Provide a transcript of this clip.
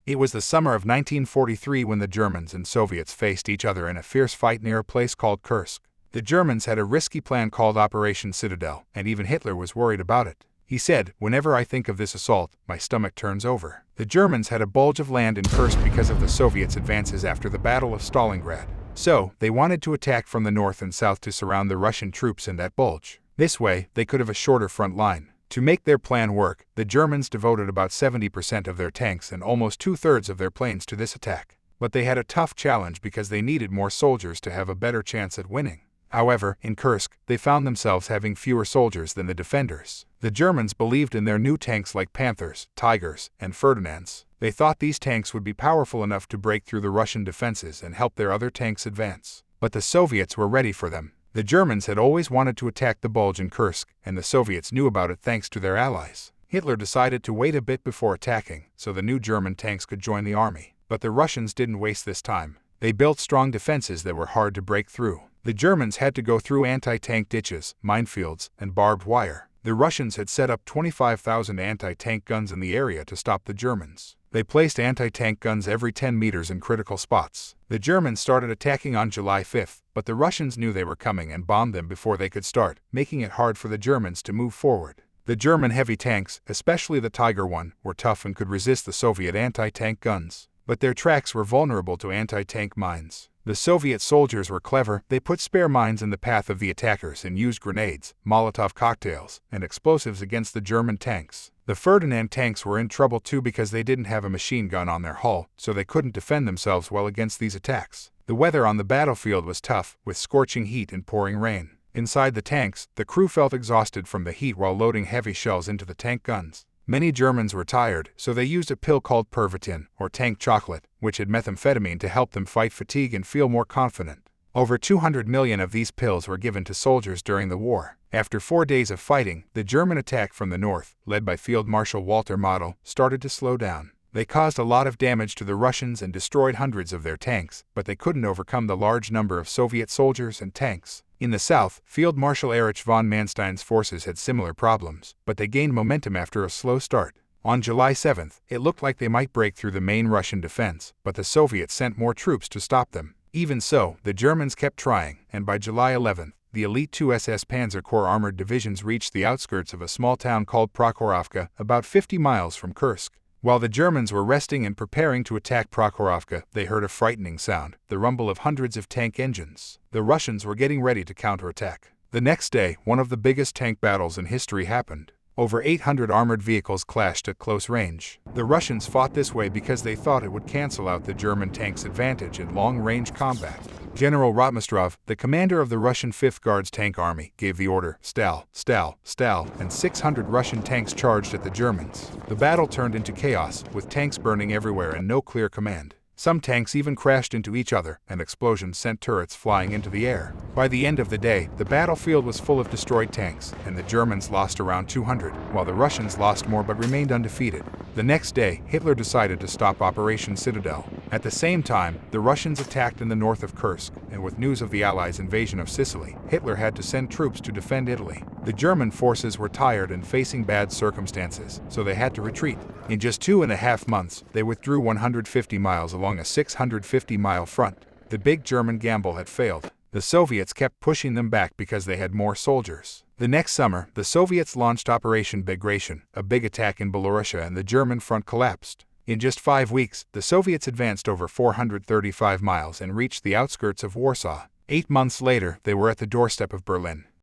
It was the summer of 1943 when the Germans and Soviets faced each other in a fierce fight near a place called Kursk. The Germans had a risky plan called Operation Citadel, and even Hitler was worried about it. He said, "Whenever I think of this assault, my stomach turns over." The Germans had a bulge of land in Kursk because of the Soviets' advances after the Battle of Stalingrad. So, they wanted to attack from the north and south to surround the Russian troops in that bulge. This way, they could have a shorter front line. To make their plan work, the Germans devoted about 70% of their tanks and almost 2/3 of their planes to this attack. But they had a tough challenge because they needed more soldiers to have a better chance at winning. However, in Kursk, they found themselves having fewer soldiers than the defenders. The Germans believed in their new tanks like Panthers, Tigers, and Ferdinands. They thought these tanks would be powerful enough to break through the Russian defenses and help their other tanks advance. But the Soviets were ready for them. The Germans had always wanted to attack the bulge in Kursk, and the Soviets knew about it thanks to their allies. Hitler decided to wait a bit before attacking, so the new German tanks could join the army. But the Russians didn't waste this time. They built strong defenses that were hard to break through. The Germans had to go through anti-tank ditches, minefields, and barbed wire. The Russians had set up 25,000 anti-tank guns in the area to stop the Germans. They placed anti-tank guns every 10 meters in critical spots. The Germans started attacking on July 5th, but the Russians knew they were coming and bombed them before they could start, making it hard for the Germans to move forward. The German heavy tanks, especially the Tiger one, were tough and could resist the Soviet anti-tank guns. But their tracks were vulnerable to anti-tank mines. The Soviet soldiers were clever. They put spare mines in the path of the attackers and used grenades, Molotov cocktails, and explosives against the German tanks. The Ferdinand tanks were in trouble too because they didn't have a machine gun on their hull, so they couldn't defend themselves well against these attacks. The weather on the battlefield was tough, with scorching heat and pouring rain. Inside the tanks, the crew felt exhausted from the heat while loading heavy shells into the tank guns. Many Germans were tired, so they used a pill called Pervitin, or tank chocolate, which had methamphetamine to help them fight fatigue and feel more confident. Over 200 million of these pills were given to soldiers during the war. After 4 days of fighting, the German attack from the north, led by Field Marshal Walter Model, started to slow down. They caused a lot of damage to the Russians and destroyed hundreds of their tanks, but they couldn't overcome the large number of Soviet soldiers and tanks. In the south, Field Marshal Erich von Manstein's forces had similar problems, but they gained momentum after a slow start. On July 7th, it looked like they might break through the main Russian defense, but the Soviets sent more troops to stop them. Even so, the Germans kept trying, and by July 11th, the elite 2 SS Panzer Corps armored divisions reached the outskirts of a small town called Prokhorovka, about 50 miles from Kursk. While the Germans were resting and preparing to attack Prokhorovka, they heard a frightening sound, the rumble of hundreds of tank engines. The Russians were getting ready to counterattack. The next day, one of the biggest tank battles in history happened. Over 800 armored vehicles clashed at close range. The Russians fought this way because they thought it would cancel out the German tanks' advantage in long-range combat. General Rotmistrov, the commander of the Russian 5th Guards Tank Army, gave the order, "Stal, Stal, Stal," and 600 Russian tanks charged at the Germans. The battle turned into chaos, with tanks burning everywhere and no clear command. Some tanks even crashed into each other, and explosions sent turrets flying into the air. By the end of the day, the battlefield was full of destroyed tanks, and the Germans lost around 200, while the Russians lost more but remained undefeated. The next day, Hitler decided to stop Operation Citadel. At the same time, the Russians attacked in the north of Kursk, and with news of the Allies' invasion of Sicily, Hitler had to send troops to defend Italy. The German forces were tired and facing bad circumstances, so they had to retreat. In just 2.5 months, they withdrew 150 miles along a 650-mile front. The big German gamble had failed. The Soviets kept pushing them back because they had more soldiers. The next summer, the Soviets launched Operation Bagration, a big attack in Belarusia, and the German front collapsed. In just 5 weeks, the Soviets advanced over 435 miles and reached the outskirts of Warsaw. 8 months later, they were at the doorstep of Berlin.